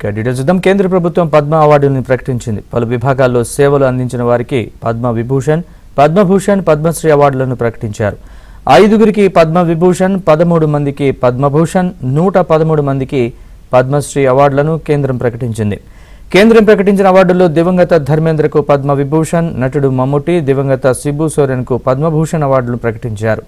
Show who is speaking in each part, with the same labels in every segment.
Speaker 1: కేంద్ర ప్రభుత్వం పద్మ అవార్డులను ప్రకటించింది. పలు విభాగాల్లో సేవలు అందించిన వారికి పద్మ విభూషణ్, పద్మభూషణ్, పద్మశ్రీ అవార్డులను ప్రకటించారు. 5గురికి పద్మ విభూషణ్, 13 మందికి పద్మభూషణ్, 113 మందికి పద్మశ్రీ అవార్డులను కేంద్రం ప్రకటించింది. కేంద్రం ప్రకటించిన అవార్డుల్లో దివంగత ధర్మేంద్రకు పద్మ విభూషణ్, నటుడు మమ్ముటి, దివంగత సిబు సోరెన్కు పద్మభూషణ్ అవార్డులను ప్రకటించారు.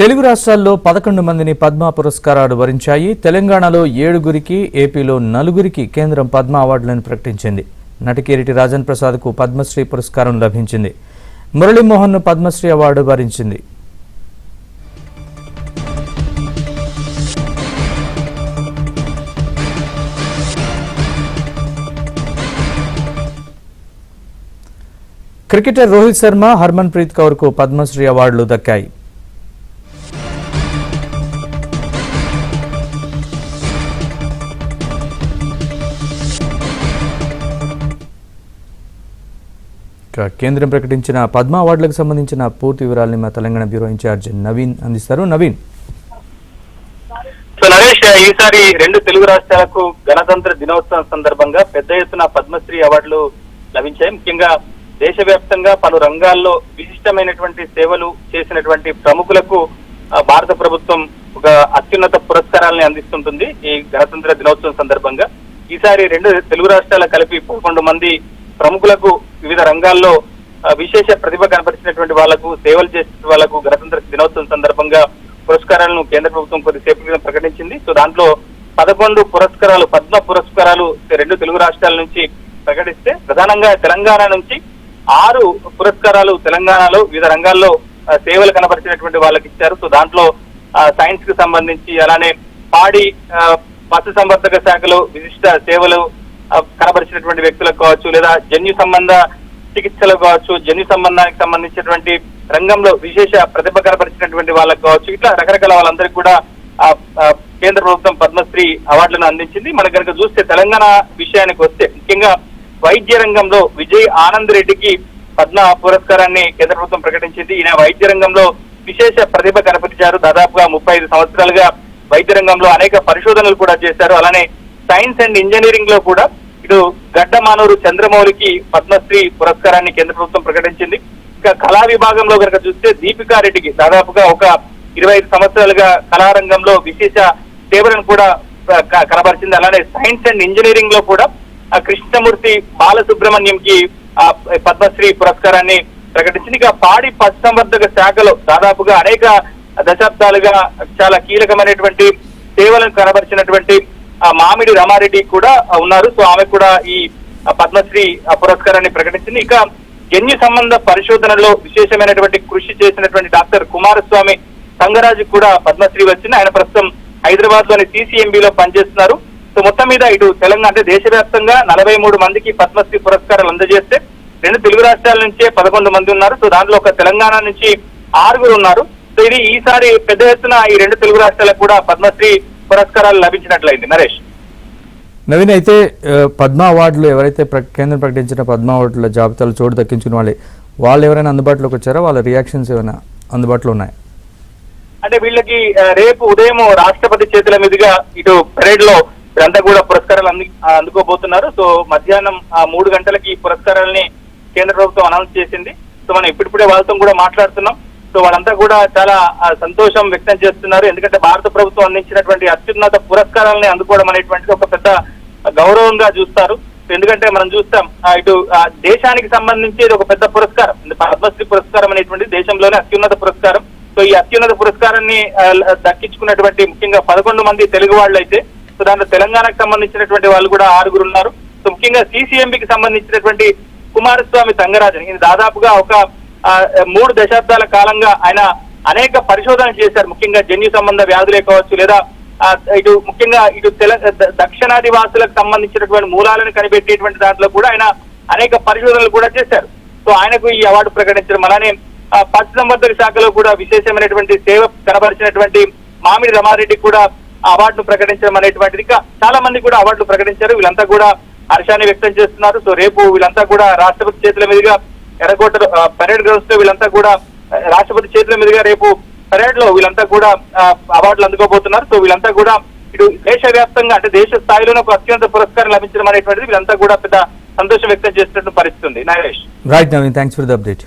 Speaker 1: తెలుగు రాష్ట్రాల్లో 11 మందిని పద్మ పురస్కారాలు వరించాయి. తెలంగాణలో 7గురికి, ఏపీలో 4గురికి కేంద్రం పద్మ అవార్డులను ప్రకటించింది. నటికిరీటి రాజన్ ప్రసాద్కు పద్మశ్రీ పురస్కారం లభించింది. మురళీమోహన్ను పద్మశ్రీ అవార్డు వరించింది. క్రికెటర్ రోహిత్ శర్మ, హర్మన్ ప్రీత్ కౌర్కు పద్మశ్రీ అవార్డులు దక్కాయి. కేంద్రం ప్రకటించిన పద్మ అవార్డులకు సంబంధించిన పూర్తి వివరాలను మా తెలంగాణ బ్యూరో ఇన్ఛార్జ్ నవీన్ అందిస్తారు. నవీన్,
Speaker 2: నరేష్, ఈసారి 2 తెలుగు రాష్ట్రాలకు గణతంత్ర దినోత్సవం సందర్భంగా పెద్ద ఎత్తున పద్మశ్రీ అవార్డులు లభించాయి. ముఖ్యంగా దేశవ్యాప్తంగా పలు రంగాల్లో విశిష్టమైనటువంటి సేవలు చేసినటువంటి ప్రముఖులకు భారత ప్రభుత్వం ఒక అత్యున్నత పురస్కారాలని అందిస్తుంటుంది. ఈ గణతంత్ర దినోత్సవం సందర్భంగా ఈసారి 2 తెలుగు రాష్ట్రాల కలిపి 11 మంది ప్రముఖులకు వివిధ రంగాల్లో విశేష ప్రతిభ కనపరిచినటువంటి వాళ్లకు, సేవలు చేసిన వాళ్లకు గణతంత్ర దినోత్సవం సందర్భంగా పురస్కారాలను కేంద్ర ప్రభుత్వం కొద్దిసేపు క్రితం ప్రకటించింది. సో దాంట్లో 11 పురస్కారాలు, పద్మ పురస్కారాలు 2 తెలుగు రాష్ట్రాల నుంచి ప్రకటిస్తే, ప్రధానంగా తెలంగాణ నుంచి 6 పురస్కారాలు తెలంగాణలో వివిధ రంగాల్లో సేవలు కనపరిచినటువంటి వాళ్ళకి ఇచ్చారు. సో దాంట్లో సైన్స్ కి సంబంధించి, అలానే పాడి పశు సంవర్ధక శాఖలో విశిష్ట సేవలు కనబరిచినటువంటి వ్యక్తులకు కావచ్చు, లేదా జన్యు సంబంధ చికిత్సలకు కావచ్చు, జన్యు సంబంధానికి సంబంధించినటువంటి రంగంలో విశేష ప్రతిభ కనబరిచినటువంటి వాళ్ళకు కావచ్చు, ఇట్లా రకరకాల వాళ్ళందరికీ కూడా కేంద్ర ప్రభుత్వం పద్మశ్రీ అవార్డులను అందించింది. మనకు కనుక చూస్తే తెలంగాణ విషయానికి వస్తే, ముఖ్యంగా వైద్య రంగంలో విజయ్ ఆనంద్ రెడ్డికి పద్మ పురస్కారాన్ని కేంద్ర ప్రభుత్వం ప్రకటించింది. ఈయన వైద్య రంగంలో విశేష ప్రతిభ కనపరిచారు. దాదాపుగా 35 సంవత్సరాలుగా వైద్య రంగంలో అనేక పరిశోధనలు కూడా చేశారు. అలానే సైన్స్ అండ్ ఇంజనీరింగ్ లో కూడా ఇటు గడ్డమానూరు చంద్రమౌళికి పద్మశ్రీ పురస్కారాన్ని కేంద్ర ప్రభుత్వం ప్రకటించింది. ఇంకా కళా విభాగంలో కనుక చూస్తే దీపికారెడ్డికి దాదాపుగా ఒక 25 సంవత్సరాలుగా కళారంగంలో విశేష సేవలను కూడా కనబరిచింది. అలానే సైన్స్ అండ్ ఇంజనీరింగ్ లో కూడా కృష్ణమూర్తి బాలసుబ్రహ్మణ్యంకి పద్మశ్రీ పురస్కారాన్ని ప్రకటించింది. ఇక పాడి పశు సంవర్ధక శాఖలో దాదాపుగా అనేక దశాబ్దాలుగా చాలా కీలకమైనటువంటి సేవలను కనబరిచినటువంటి మామిడి రమారెడ్డి కూడా ఉన్నారు. సో ఆమె కూడా ఈ పద్మశ్రీ పురస్కారాన్ని ప్రకటించింది. ఇక జన్యు సంబంధ పరిశోధనలో విశేషమైనటువంటి కృషి చేసినటువంటి డాక్టర్ కుమారస్వామి సంగరాజు కూడా పద్మశ్రీ వచ్చింది. ఆయన ప్రస్తుతం హైదరాబాద్ లోని CCMBలో పనిచేస్తున్నారు. సో మొత్తం మీద ఇటు తెలంగాణ అంటే దేశవ్యాప్తంగా 43 మందికి పద్మశ్రీ పురస్కారాలు అందజేస్తే 2 తెలుగు రాష్ట్రాల నుంచే 11 మంది ఉన్నారు. సో దాంట్లో ఒక తెలంగాణ నుంచి 6 ఉన్నారు. సో ఇది ఈసారి పెద్ద ఎత్తున ఈ 2 తెలుగు రాష్ట్రాలకు కూడా పద్మశ్రీ పురస్కారాలు లభించినట్లయింది. నరేష్,
Speaker 1: నవీన్, అయితే పద్మ అవార్డులు ఎవరైతే కేంద్రం ప్రకటించిన పద్మ అవార్డుల జాబితాలో చోటు దక్కించుకున్న వాళ్ళు ఎవరైనా అందుబాటులోకి వచ్చారా? వాళ్ళ రియాక్షన్స్ ఏమైనా అందుబాటులో ఉన్నాయి?
Speaker 2: అంటే వీళ్ళకి రేపు ఉదయం రాష్ట్రపతి చేతుల మీదుగా ఇటు పరేడ్ లో వీరంతా కూడా పురస్కారాలు అందుకోబోతున్నారు. సో మధ్యాహ్నం 3 గంటలకి ఈ పురస్కారాలని కేంద్ర ప్రభుత్వం అనౌన్స్ చేసింది. సో మనం ఇప్పుడిప్పుడే వాళ్ళతో కూడా మాట్లాడుతున్నాం. సో వాళ్ళంతా కూడా చాలా సంతోషం వ్యక్తం చేస్తున్నారు. ఎందుకంటే భారత ప్రభుత్వం అందించినటువంటి అత్యున్నత పురస్కారాలని అందుకోవడం అనేటువంటిది ఒక పెద్ద గౌరవంగా చూస్తారు. ఎందుకంటే మనం చూస్తాం ఇటు దేశానికి సంబంధించి ఒక పెద్ద పురస్కారం, పద్మశ్రీ పురస్కారం అనేటువంటి దేశంలోనే అత్యున్నత పురస్కారం. సో ఈ అత్యున్నత పురస్కారాన్ని దక్కించుకున్నటువంటి ముఖ్యంగా 11 మంది తెలుగు వాళ్ళు అయితే, సో దాంట్లో తెలంగాణకు సంబంధించినటువంటి వాళ్ళు కూడా 6 ఉన్నారు. సో ముఖ్యంగా CCMBకి సంబంధించినటువంటి కుమారస్వామి సంగరాజన్, ఇది దాదాపుగా ఒక 3 దశాబ్దాల కాలంగా ఆయన అనేక పరిశోధనలు చేశారు. ముఖ్యంగా జన్యు సంబంధ వ్యాధులే కావచ్చు, లేదా ఇటు ముఖ్యంగా ఇటు దక్షిణాది వాసులకు సంబంధించినటువంటి మూలాలను కనిపెట్టేటువంటి దాంట్లో కూడా ఆయన అనేక పరిశోధనలు కూడా చేశారు. సో ఆయనకు ఈ అవార్డు ప్రకటించడం, అలానే పశు సంవర్ధక శాఖలో కూడా విశేషమైనటువంటి సేవ కనబరిచినటువంటి మామిడి రమారెడ్డి కూడా ఆ అవార్డును ప్రకటించడం అనేటువంటిది. ఇంకా చాలా మంది కూడా అవార్డులు ప్రకటించారు. వీళ్ళంతా కూడా హర్షాన్ని వ్యక్తం చేస్తున్నారు. సో రేపు వీళ్ళంతా కూడా రాష్ట్రపతి చేతుల మీదుగా ఎర్రకోట పరేడ్ గ్రౌండ్స్ లో వీళ్ళంతా కూడా రాష్ట్రపతి చేతుల మీదుగా రేపు పరేడ్ లో వీళ్ళంతా కూడా అవార్డులు అందుకోబోతున్నారు. సో వీళ్ళంతా కూడా ఇటు దేశవ్యాప్తంగా అంటే దేశ స్థాయిలోనే ఒక అత్యంత పురస్కారం లభించడం అనేటువంటిది వీళ్ళంతా కూడా పెద్ద సంతోషం వ్యక్తం చేస్తున్నట్టు పరిస్థితి ఉంది. Nagesh.
Speaker 1: Right Naveen, thanks for the update.